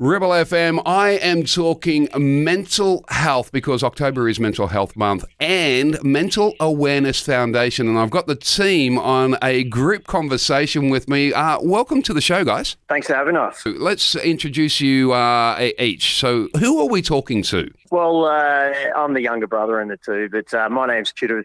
Rebel FM, I am talking mental health because October is Mental Health Month and Mental Awareness Foundation. And I've got the team on a group conversation with me. Welcome to the show, guys. Thanks for having us. Let's introduce you each. So who are we talking to? Well, I'm the younger brother in the two, but my name's Tudor,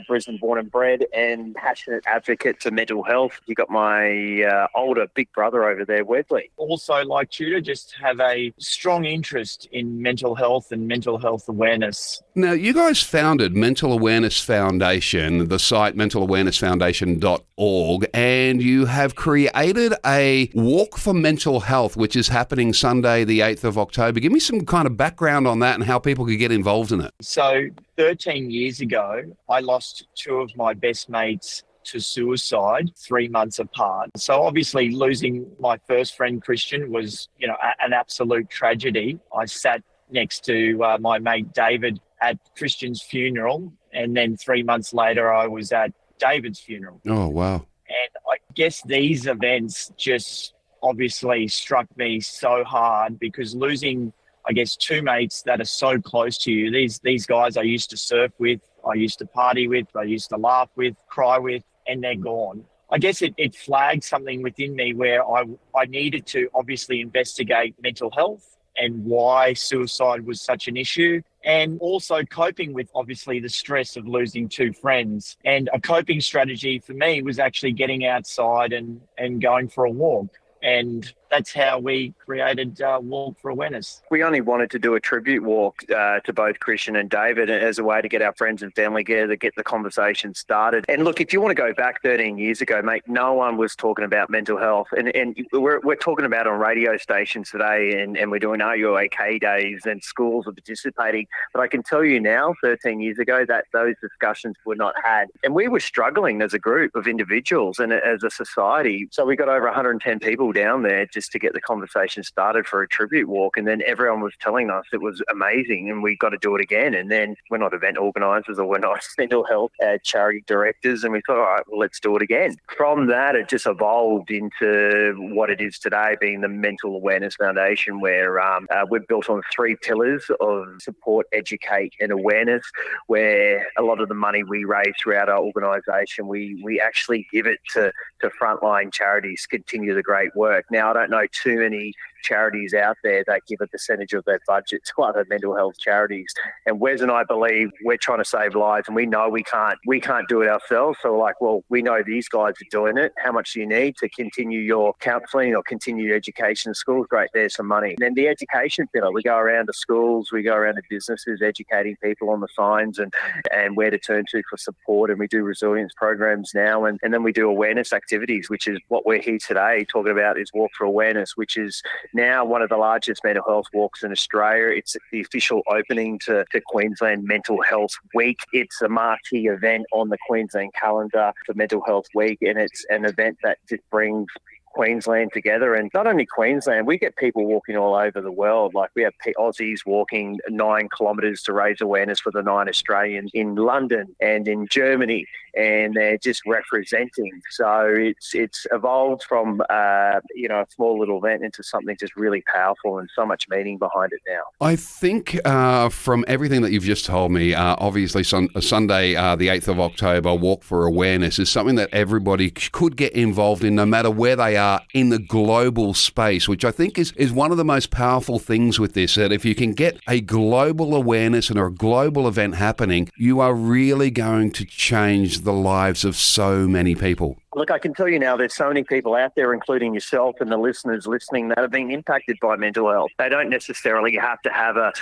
Brisbane born and bred and passionate advocate for mental health. You got my older big brother over there, Wesley. Also, like Tudor, just have a strong interest in mental health and mental health awareness. Now, you guys founded Mental Awareness Foundation, the site mentalawarenessfoundation.org, and you have created a Walk for Mental Health, which is happening Sunday, the 8th of October. Give me some kind of background on that and how people could get involved in it. So 13 years ago, I lost two of my best mates to suicide 3 months apart. So obviously losing my first friend, Christian, was, an absolute tragedy. I sat next to my mate, David, at Christian's funeral. And then 3 months later, I was at David's funeral. Oh, wow. And I guess these events just obviously struck me so hard because losing, I guess, two mates that are so close to you, these guys I used to surf with, I used to party with, I used to laugh with, cry with, and they're gone. I guess it flagged something within me where I needed to obviously investigate mental health and why suicide was such an issue, and also coping with obviously the stress of losing two friends. And a coping strategy for me was actually getting outside and going for a walk. And that's how we created Walk for Awareness. We only wanted to do a tribute walk to both Christian and David as a way to get our friends and family together, get the conversation started. And look, if you want to go back 13 years ago, mate, no one was talking about mental health. And we're talking about on radio stations today and we're doing Are You OK days and schools are participating. But I can tell you now, 13 years ago, that those discussions were not had. And we were struggling as a group of individuals and as a society. So we got over 110 people down there just to get the conversation started for a tribute walk, and then everyone was telling us it was amazing and we got to do it again. And then we're not event organisers or we're not mental health charity directors, and we thought, all right, well, let's do it again. From that, it just evolved into what it is today, being the Mental Awareness Foundation, where we're built on three pillars of support, educate and awareness, where a lot of the money we raise throughout our organisation, we actually give it to frontline charities, continue the great work. Now, I don't know too many charities out there that give a percentage of their budget to other mental health charities. And Wes and I believe we're trying to save lives, and we know we can't do it ourselves. So we're like, well, we know these guys are doing it. How much do you need to continue your counselling or continue your education in schools? Great, there's some money. And then the education pillar, we go around to schools, we go around to businesses, educating people on the signs and where to turn to for support. And we do resilience programs now. And then we do awareness activities, which is what we're here today talking about, is Walk for Awareness, which is now one of the largest mental health walks in Australia. It's the official opening to Queensland Mental Health Week. It's a marquee event on the Queensland calendar for Mental Health Week, and it's an event that just brings Queensland together. And not only Queensland, we get people walking all over the world. Like we have Aussies walking 9 kilometres to raise awareness for the 9 Australians in London and in Germany, and they're just representing. So it's evolved from a small little event into something just really powerful and so much meaning behind it now. I think from everything that you've just told me, obviously Sunday, the 8th of October, Walk for Awareness is something that everybody could get involved in, no matter where they are in the global space, which I think is one of the most powerful things with this, that if you can get a global awareness and a global event happening, you are really going to change the lives of so many people. Look, I can tell you now there's so many people out there, including yourself and the listeners listening, that have been impacted by mental health. They don't necessarily have to have a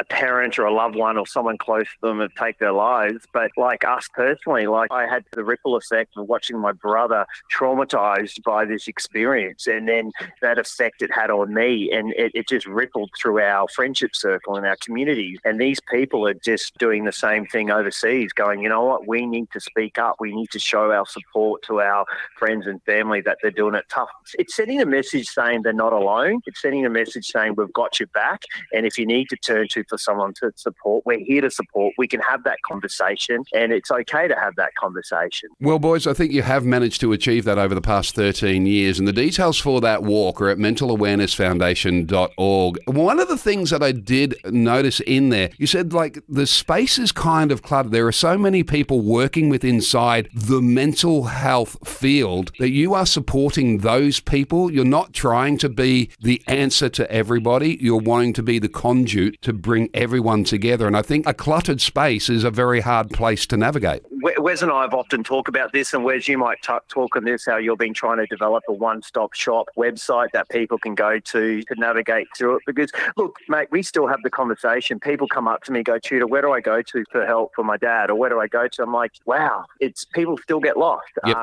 parent or a loved one or someone close to them take their lives. But like us personally, like I had the ripple effect of watching my brother traumatized by this experience, and then that effect it had on me, and it just rippled through our friendship circle and our community. And these people are just doing the same thing overseas, going, you know what, we need to speak up. We need to show our support to our our friends and family that they're doing it tough. It's sending a message saying they're not alone. It's sending a message saying we've got your back. And if you need to turn to for someone to support, we're here to support. We can have that conversation, and it's okay to have that conversation. Well, boys, I think you have managed to achieve that over the past 13 years, and the details for that walk are at mentalawarenessfoundation.org. One of the things that I did notice in there, you said, like, the space is kind of cluttered. There are so many people working with inside the mental health field that you are supporting those people. You're not trying to be the answer to everybody. You're wanting to be the conduit to bring everyone together. And I think a cluttered space is a very hard place to navigate. Wes and I have often talked about this, and Wes, you might talk on this, how you've been trying to develop a one-stop shop website that people can go to navigate through it. Because, look, mate, we still have the conversation. People come up to me, go, Tudor, where do I go to for help for my dad? Or where do I go to? I'm like, wow, people still get lost. Yep.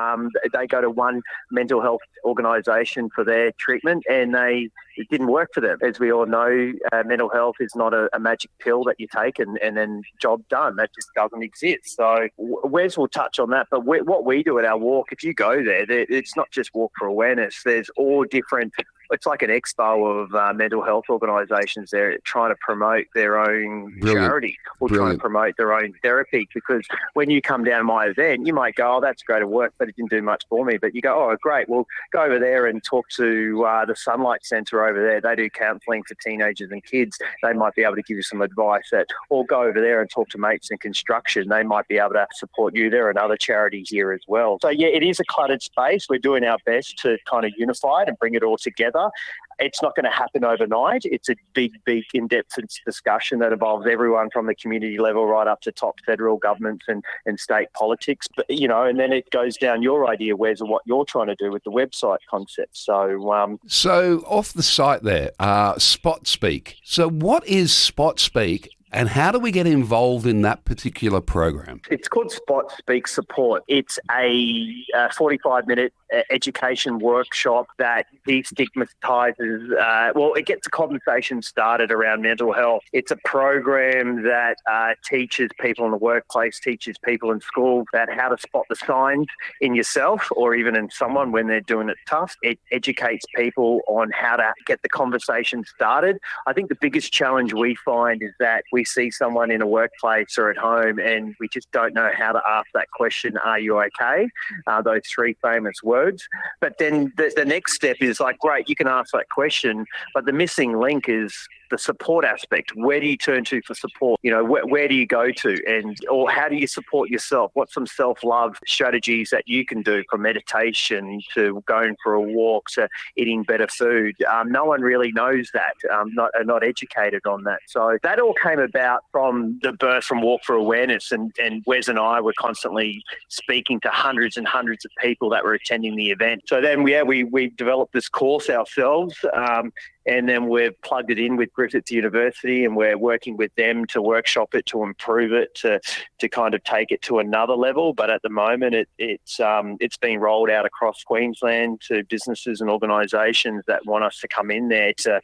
They go to one mental health organisation for their treatment, and it didn't work for them. As we all know, mental health is not a magic pill that you take and then job done. That just doesn't exist. So Wes will touch on that. But what we do at our walk, if you go there, it's not just Walk for Awareness. There's all different... It's like an expo of mental health organisations there trying to promote their own charity or trying to promote their own therapy. Because when you come down to my event, you might go, oh, that's great at work, but it didn't do much for me. But you go, oh, great, well, go over there and talk to the Sunlight Centre over there. They do counselling for teenagers and kids. They might be able to give you some advice. Or go over there and talk to Mates in Construction. They might be able to support you. There are another charity here as well. So, yeah, it is a cluttered space. We're doing our best to kind of unify it and bring it all together. It's not going to happen overnight. It's a big, in-depth discussion that involves everyone from the community level right up to top federal governments and state politics. But, and then it goes down your idea, Wes, of what you're trying to do with the website concept. So off the site there, Spot Speak. So what is Spot Speak? And how do we get involved in that particular program? It's called Spot Speak Support. It's a 45-minute education workshop that destigmatizes, it gets a conversation started around mental health. It's a program that teaches people in the workplace, teaches people in school about how to spot the signs in yourself or even in someone when they're doing it tough. It educates people on how to get the conversation started. I think the biggest challenge we find is that we see someone in a workplace or at home and we just don't know how to ask that question, are you okay? Those three famous words. But then the next step is like, great, you can ask that question, but the missing link is the support aspect. Where do you turn to for support? Where do you go to, or how do you support yourself? What's some self-love strategies that you can do, from meditation to going for a walk to eating better food? No one really knows that. Not educated on that. So that all came about from the birth from Walk for Awareness, and Wes and I were constantly speaking to hundreds and hundreds of people that were attending the event. So then, we developed this course ourselves. And then we've plugged it in with Griffith University, and we're working with them to workshop it, to improve it, to kind of take it to another level. But at the moment, it's being rolled out across Queensland to businesses and organisations that want us to come in there to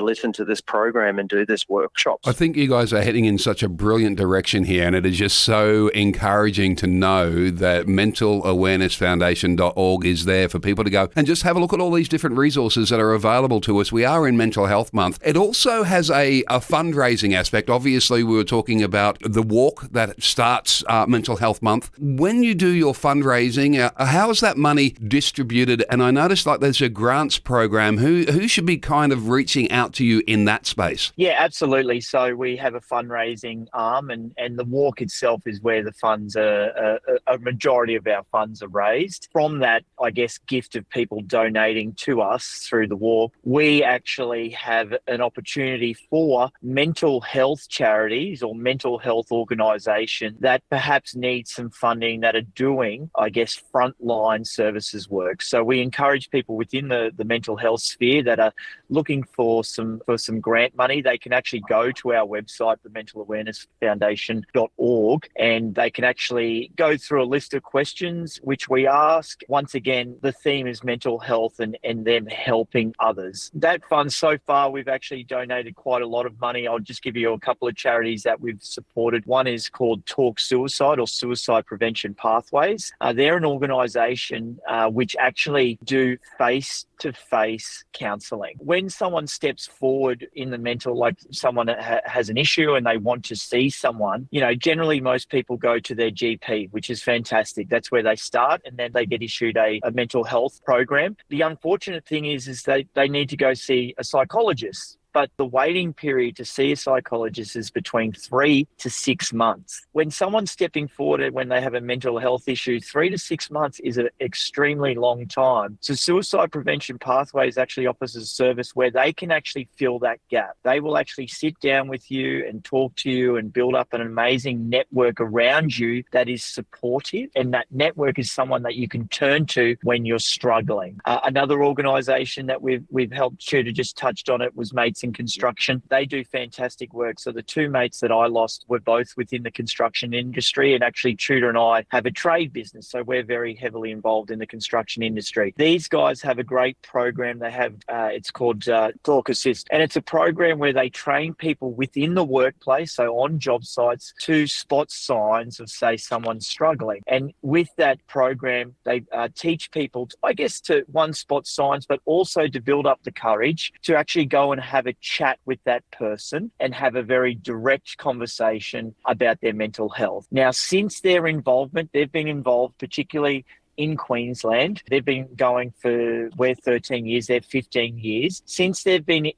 listen to this program and do this workshop. I think you guys are heading in such a brilliant direction here, and it is just so encouraging to know that mentalawarenessfoundation.org is there for people to go and just have a look at all these different resources that are available to us. We are in Mental Health Month. It also has a fundraising aspect. Obviously, we were talking about the walk that starts Mental Health Month. When you do your fundraising, how is that money distributed? And I noticed like there's a grants program. Who should be kind of reaching out to you in that space? Yeah, absolutely. So we have a fundraising arm, and the walk itself is where the funds a majority of our funds are raised. From that, I guess, gift of people donating to us through the walk, we actually have an opportunity for mental health charities or mental health organisations that perhaps need some funding that are doing, I guess, frontline services work. So we encourage people within the mental health sphere that are looking for some grant money. They can actually go to our website, the mentalawarenessfoundation.org, and they can actually go through a list of questions which we ask. Once again, the theme is mental health and them helping others. That fund done so far, we've actually donated quite a lot of money. I'll just give you a couple of charities that we've supported. One is called Talk Suicide, or Suicide Prevention Pathways. They're an organisation which actually do face-to-face counselling. When someone steps forward in the mental, like someone has an issue and they want to see someone, generally most people go to their GP, which is fantastic. That's where they start, and then they get issued a mental health program. The unfortunate thing is they need to go see a psychologist. But the waiting period to see a psychologist is between 3 to 6 months. When someone's stepping forward when they have a mental health issue, 3 to 6 months is an extremely long time. So Suicide Prevention Pathways actually offers a service where they can actually fill that gap. They will actually sit down with you and talk to you and build up an amazing network around you that is supportive. And that network is someone that you can turn to when you're struggling. Another organisation that we've helped, Tudor just touched on it, was Mates in Construction. They do fantastic work. So the two mates that I lost were both within the construction industry, and actually Tudor and I have a trade business, so we're very heavily involved in the construction industry. These guys have a great program. They have it's called Talk Assist, and it's a program where they train people within the workplace, so on job sites, to spot signs of, say, someone struggling. And with that program, they teach people, to one, spot signs, but also to build up the courage to actually go and have a chat with that person and have a very direct conversation about their mental health. Now, since their involvement, they've been involved particularly in Queensland. They've been going we're 13 years, they're 15 years. Since they've been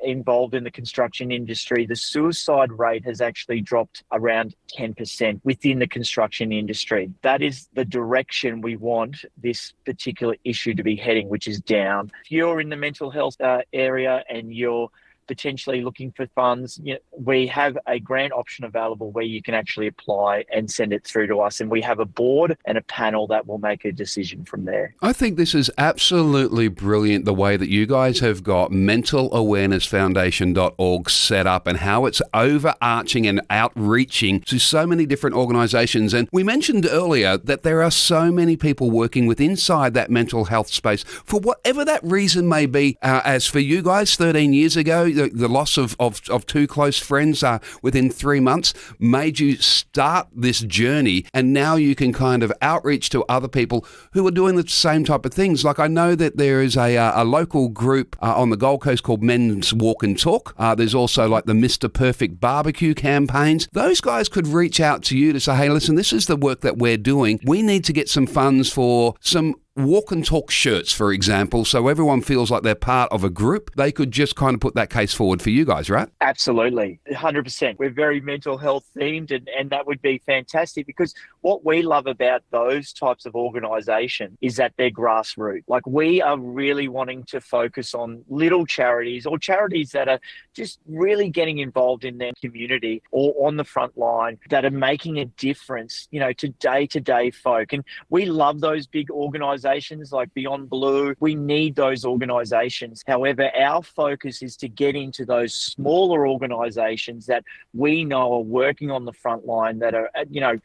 involved in the construction industry, the suicide rate has actually dropped around 10% within the construction industry. That is the direction we want this particular issue to be heading, which is down. If you're in the mental health area and you're potentially looking for funds, we have a grant option available where you can actually apply and send it through to us. And we have a board and a panel that will make a decision from there. I think this is absolutely brilliant, the way that you guys have got mentalawarenessfoundation.org set up and how it's overarching and outreaching to so many different organisations. And we mentioned earlier that there are so many people working with inside that mental health space for whatever that reason may be. As for you guys, 13 years ago, the loss of two close friends within 3 months made you start this journey, and now you can kind of outreach to other people who are doing the same type of things. Like, I know that there is a local group on the Gold Coast called Men's Walk and Talk. There's also like the Mr. Perfect barbecue campaigns. Those guys could reach out to you to say, hey, listen, this is the work that we're doing. We need to get some funds for some walk and talk shirts, for example, so everyone feels like they're part of a group. They could just kind of put that case forward for you guys, right? Absolutely, 100%. We're very mental health themed, and that would be fantastic, because what we love about those types of organisations is that they're grassroots. Like, we are really wanting to focus on little charities, or charities that are just really getting involved in their community or on the front line, that are making a difference, to day-to-day folk. And we love those big organisations like Beyond Blue. We need those organisations. However, our focus is to get into those smaller organisations that we know are working on the front line, that are,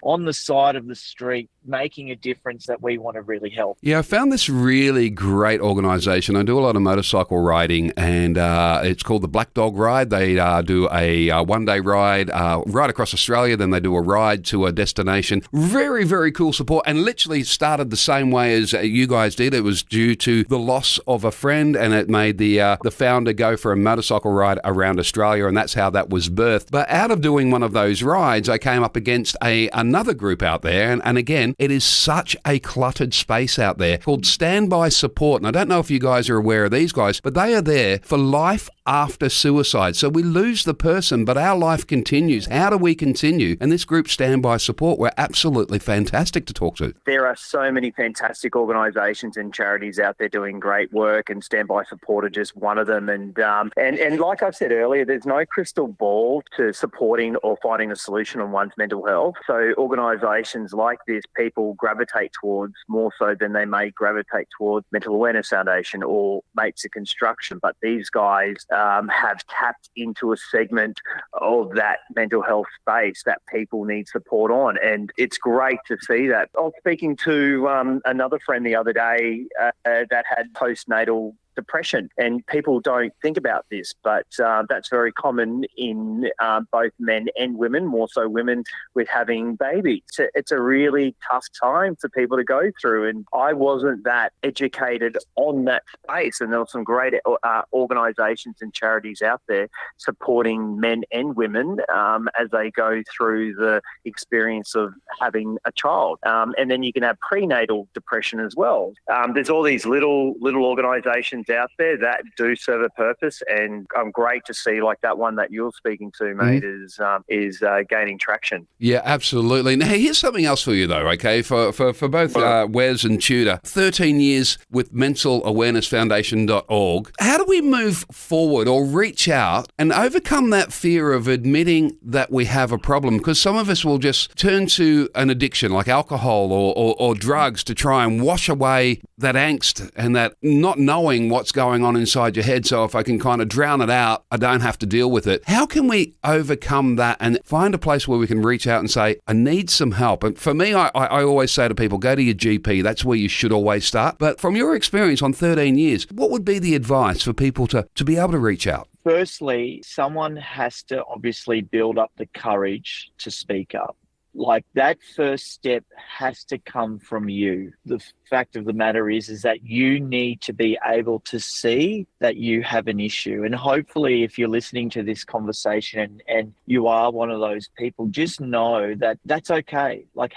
on the side of the street, making a difference, that we want to really help. Yeah, I found this really great organisation. I do a lot of motorcycle riding, and it's called the Black Dog Ride. They do a one-day ride right across Australia, then they do a ride to a destination. Very, very cool support, and literally started the same way as you guys did. It was due to the loss of a friend, and it made the founder go for a motorcycle ride around Australia, and that's how that was birthed. But out of doing one of those rides, I came up against another group out there, and again, it is such a cluttered space out there called Standby Support. And I don't know if you guys are aware of these guys, but they are there for life after suicide. So we lose the person, but our life continues. How do we continue? And this group, Standby Support, were absolutely fantastic to talk to. There are so many fantastic organisations and charities out there doing great work, and Standby Support are just one of them. And like I said earlier, there's no crystal ball to supporting or finding a solution on one's mental health. So organisations like this, people gravitate towards more so than they may gravitate towards Mental Awareness Foundation or Mates of Construction. But these guys have tapped into a segment of that mental health space that people need support on. And it's great to see that. I was speaking to another friend the other day that had postnatal depression. And people don't think about this, but that's very common in both men and women, more so women with having babies. It's a really tough time for people to go through. And I wasn't that educated on that space. And there were some great organisations and charities out there supporting men and women as they go through the experience of having a child. And then you can have prenatal depression as well. There's all these little organisations out there that do serve a purpose, and great to see like that one that you're speaking to, mate, is gaining traction. Yeah, absolutely. Now, here's something else for you, though, okay? For both Wes and Tudor, 13 years with mentalawarenessfoundation.org. How do we move forward or reach out and overcome that fear of admitting that we have a problem? Because some of us will just turn to an addiction like alcohol or drugs to try and wash away that angst and that not knowing what's going on inside your head. So if I can kind of drown it out, I don't have to deal with it. How can we overcome that and find a place where we can reach out and say, I need some help? And for me, I always say to people, go to your GP. That's where you should always start. But from your experience on 13 years, what would be the advice for people to be able to reach out? Firstly, someone has to obviously build up the courage to speak up. Like, that first step has to come from you. The fact of the matter is that you need to be able to see that you have an issue. And hopefully, if you're listening to this conversation and you are one of those people, just know that that's okay. Like,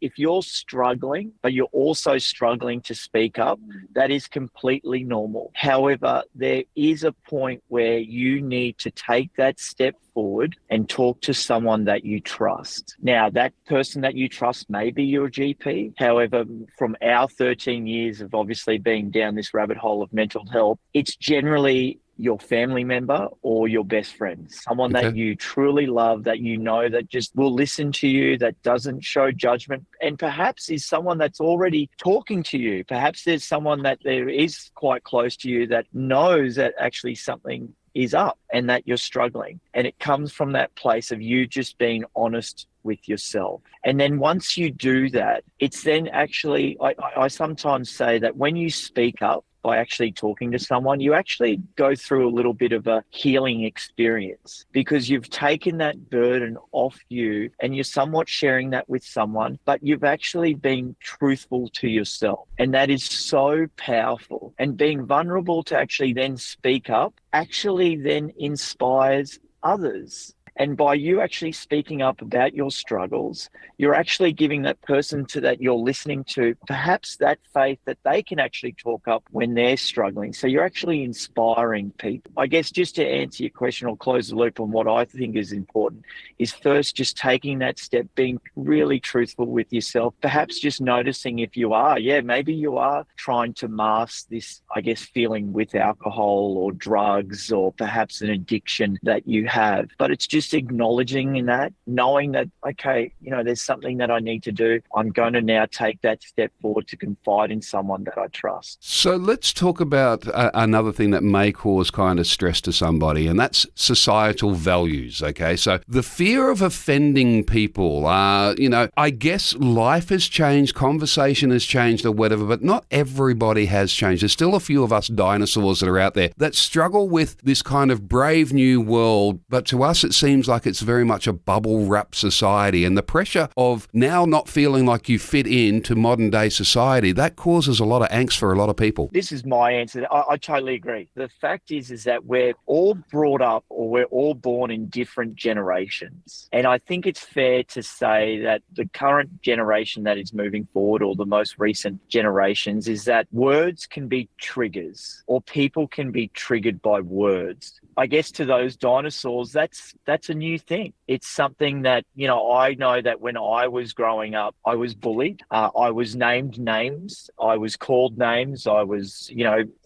if you're struggling, but you're also struggling to speak up, that is completely normal. However, there is a point where you need to take that step forward and talk to someone that you trust. Now, that person that you trust may be your GP. However, from our 13 years of obviously being down this rabbit hole of mental health, it's generally your family member or your best friend, someone that you truly love, that you know that just will listen to you, that doesn't show judgment, and perhaps is someone that's already talking to you. Perhaps there's someone that there is quite close to you that knows that actually something is up and that you're struggling. And it comes from that place of you just being honest with yourself. And then once you do that, it's then actually, I sometimes say that when you speak up by actually talking to someone, you actually go through a little bit of a healing experience because you've taken that burden off you and you're somewhat sharing that with someone, but you've actually been truthful to yourself. And that is so powerful. And being vulnerable to actually then speak up actually then inspires others. And by you actually speaking up about your struggles, you're actually giving that person that you're listening to perhaps that faith that they can actually talk up when they're struggling. So you're actually inspiring people. I guess just to answer your question or close the loop on what I think is important is first just taking that step, being really truthful with yourself, perhaps just noticing if you are, maybe you are trying to mask this, I guess, feeling with alcohol or drugs or perhaps an addiction that you have. But it's just acknowledging in that, knowing that, okay, there's something that I need to do. I'm going to now take that step forward to confide in someone that I trust. So let's talk about another thing that may cause kind of stress to somebody, and that's societal values, okay? So the fear of offending people, I guess life has changed, conversation has changed or whatever, but not everybody has changed. There's still a few of us dinosaurs that are out there that struggle with this kind of brave new world, but to us it seems like it's very much a bubble-wrap society, and the pressure of now not feeling like you fit into modern-day society, that causes a lot of angst for a lot of people. This is my answer. I totally agree. The fact is that we're all brought up or we're all born in different generations. And I think it's fair to say that the current generation that is moving forward, or the most recent generations, is that words can be triggers, or people can be triggered by words. I guess to those dinosaurs, that's a new thing. It's something that, I know that when I was growing up, I was bullied. I was named names. I was called names. I was,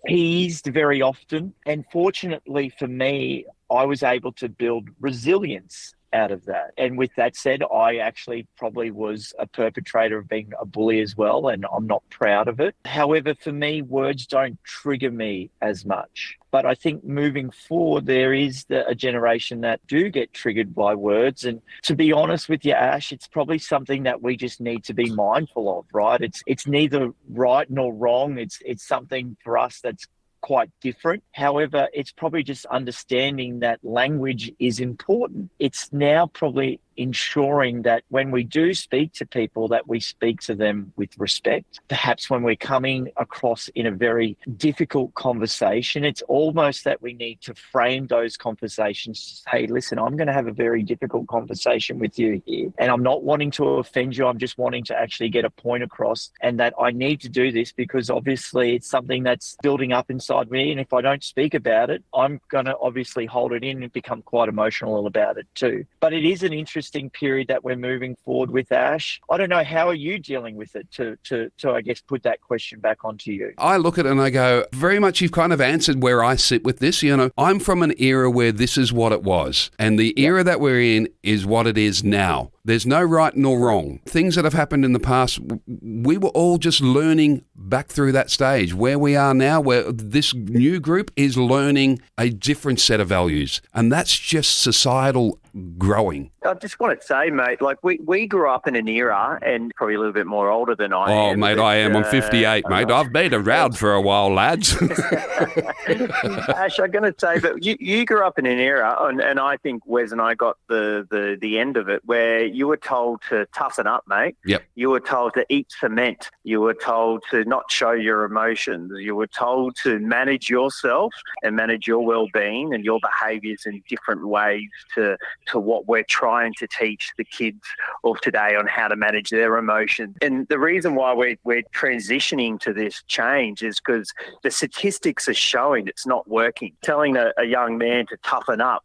teased very often. And fortunately for me, I was able to build resilience out of that. And with that said, I actually probably was a perpetrator of being a bully as well, and I'm not proud of it. However, for me, words don't trigger me as much. But I think moving forward, there is a generation that do get triggered by words. And to be honest with you, Ash, it's probably something that we just need to be mindful of, right? It's neither right nor wrong. It's something for us that's quite different. However, it's probably just understanding that language is important. It's now probably ensuring that when we do speak to people, that we speak to them with respect. Perhaps when we're coming across in a very difficult conversation, it's almost that we need to frame those conversations to say, listen, I'm going to have a very difficult conversation with you here, and I'm not wanting to offend you. I'm just wanting to actually get a point across, and that I need to do this because obviously it's something that's building up inside me, and if I don't speak about it, I'm going to obviously hold it in and become quite emotional about it too. But it is an interesting period that we're moving forward with, Ash. I don't know, how are you dealing with it, to I guess put that question back onto you? I look at it and I go, very much you've kind of answered where I sit with this. You know, I'm from an era where this is what it was, and the era that we're in is what it is now. There's no right nor wrong. Things that have happened in the past, we were all just learning back through that stage. Where we are now, where this new group is learning a different set of values, and that's just societal growing. I just want to say, mate, like we grew up in an era, and probably a little bit more older than I am. Oh, mate, I am. I'm 58, mate. I've been around for a while, lads. Ash, I'm going to say that you grew up in an era, and I think Wes and I got the end of it, where you were told to toughen up, mate. Yep. You were told to eat cement. You were told to not show your emotions. You were told to manage yourself and manage your well-being and your behaviours in different ways to what we're trying to teach the kids of today on how to manage their emotions. And the reason why we're transitioning to this change is because the statistics are showing it's not working. Telling a young man to toughen up.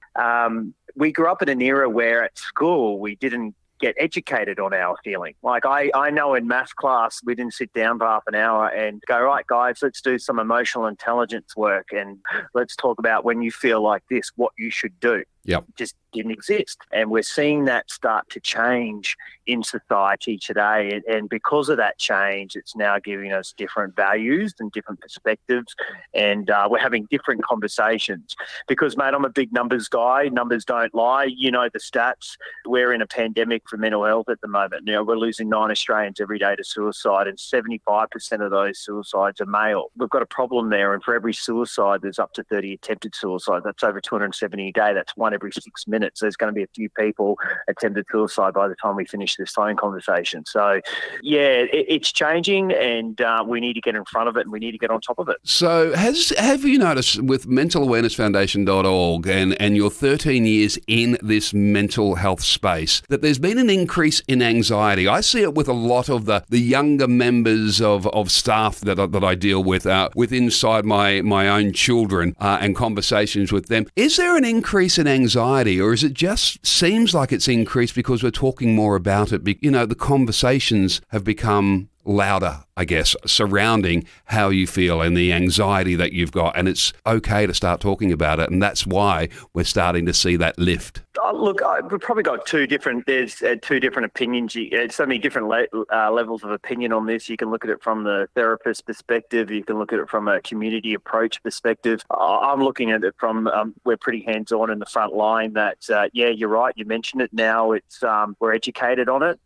We grew up in an era where at school we didn't get educated on our feeling. Like I know in maths class, we didn't sit down for half an hour and go, right, guys, let's do some emotional intelligence work and let's talk about when you feel like this, what you should do. Yep. Just didn't exist. And we're seeing that start to change in society today. And because of that change, it's now giving us different values and different perspectives. And we're having different conversations. Because, mate, I'm a big numbers guy. Numbers don't lie. You know the stats. We're in a pandemic for mental health at the moment. Now, we're losing 9 Australians every day to suicide, and 75% of those suicides are male. We've got a problem there. And for every suicide, there's up to 30 attempted suicides. That's over 270 a day. That's one every 6 minutes. There's going to be a few people attempted suicide by the time we finish this phone conversation. So, yeah, it's changing, and we need to get in front of it, and we need to get on top of it. So have you noticed with mentalawarenessfoundation.org and your 13 years in this mental health space that there's been an increase in anxiety? I see it with a lot of the younger members of staff that I deal with inside my own children and conversations with them. Is there an increase in anxiety, or is it just seems like it's increased because we're talking more about it? You know, the conversations have become louder, I guess, surrounding how you feel and the anxiety that you've got, and it's okay to start talking about it, and that's why we're starting to see that lift. Look, we've probably got two different opinions. So many different levels of opinion on this. You can look at it from the therapist perspective. You can look at it from a community approach perspective. I'm looking at it from we're pretty hands-on in the front line. That yeah, you're right. You mentioned it. Now it's we're educated on it.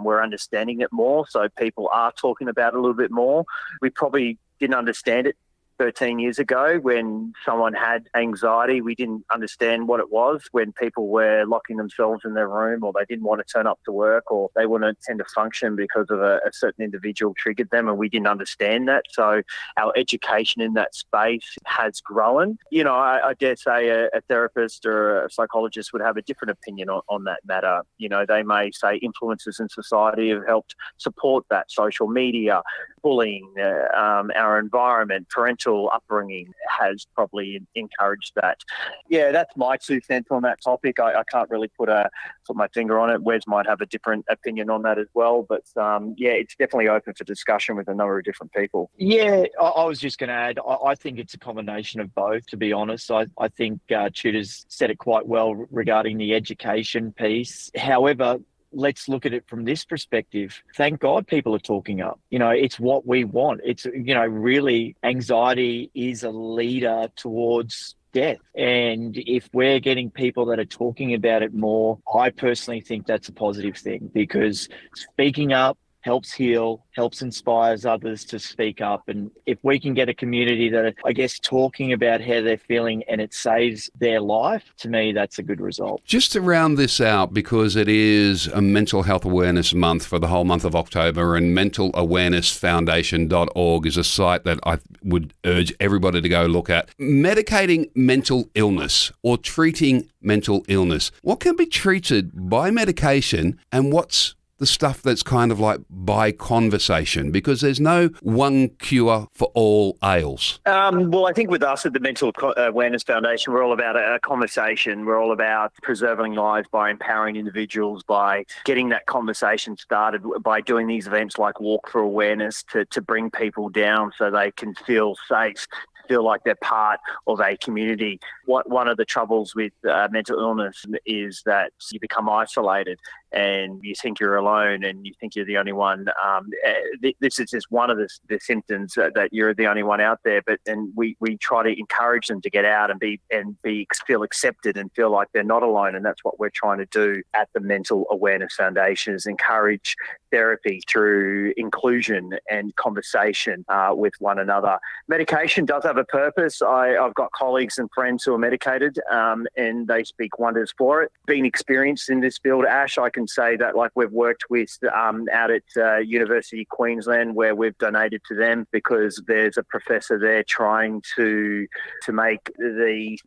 We're understanding it more. So people are talking about it a little bit more. We probably didn't understand it 13 years ago when someone had anxiety. We didn't understand what it was when people were locking themselves in their room, or they didn't want to turn up to work, or they wouldn't attend a function because of a certain individual triggered them, and we didn't understand that. So our education in that space has grown. You know, I dare say a therapist or a psychologist would have a different opinion on that matter. You know, they may say influences in society have helped support that. Social media, bullying, our environment, parental upbringing has probably encouraged that. Yeah, that's my 2 cents on that topic. I can't really put my finger on it. Wes might have a different opinion on that as well, but yeah, it's definitely open for discussion with a number of different people. Yeah, I was just going to add, I think it's a combination of both, to be honest. I think Tudor's said it quite well regarding the education piece. However, let's look at it from this perspective. Thank God people are talking up. You know, it's what we want. It's, you know, really anxiety is a leader towards death. And if we're getting people that are talking about it more, I personally think that's a positive thing, because speaking up, helps heal, helps inspires others to speak up. And if we can get a community that are, I guess, talking about how they're feeling and it saves their life, to me, that's a good result. Just to round this out, because it is a Mental Health Awareness Month for the whole month of October, and mentalawarenessfoundation.org is a site that I would urge everybody to go look at. Medicating mental illness or treating mental illness. What can be treated by medication and what's the stuff that's kind of like by conversation? Because there's no one cure for all ails. Well, I think with us at the Mental Awareness Foundation, we're all about a conversation. We're all about preserving lives by empowering individuals, by getting that conversation started, by doing these events like Walk for Awareness to bring people down so they can feel safe, feel like they're part of a community. One of the troubles with mental illness is that you become isolated and you think you're alone and you think you're the only one. This is just one of the symptoms that you're the only one out there. But and we try to encourage them to get out and feel accepted and feel like they're not alone. And that's what we're trying to do at the Mental Awareness Foundation, is encourage therapy through inclusion and conversation with one another. Medication does have a purpose. I've got colleagues and friends who are medicated and they speak wonders for it. Being experienced in this field, Ash, I can say that like we've worked with out at University of Queensland, where we've donated to them because there's a professor there trying to make the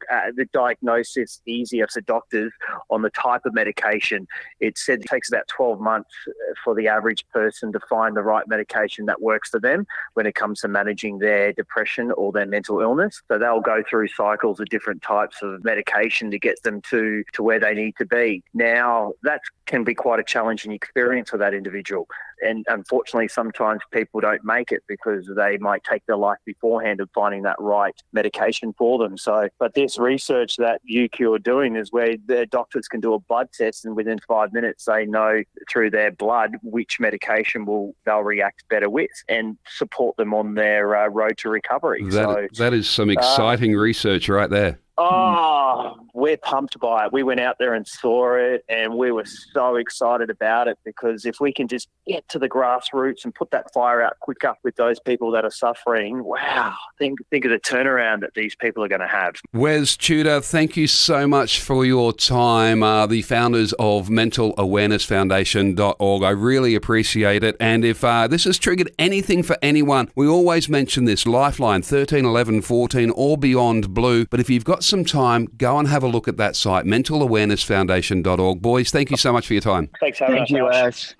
diagnosis easier for doctors on the type of medication. It said it takes about 12 months for the average person to find the right medication that works for them when it comes to managing their depression or their mental illness. So they'll go through cycles of different types of medication to get them to where they need to be. Now, that can be quite a challenging experience for that individual. And unfortunately, sometimes people don't make it because they might take their life beforehand of finding that right medication for them. So, but this research that UQ are doing is where their doctors can do a blood test and within 5 minutes they know through their blood which medication they'll react better with and support them on their road to recovery. That is some exciting research right there. Oh, we're pumped by it. We went out there and saw it and we were so excited about it because if we can just get to the grassroots and put that fire out quicker with those people that are suffering, wow, think of the turnaround that these people are going to have. Wes, Tudor, thank you so much for your time. The founders of mentalawarenessfoundation.org. I really appreciate it. And if this has triggered anything for anyone, we always mention this Lifeline 13, 11, 14 or Beyond Blue. But if you've got some time, go and have a look at that site, mentalawarenessfoundation.org. Boys, thank you so much for your time. Thanks, Ash. Thank you, Ash.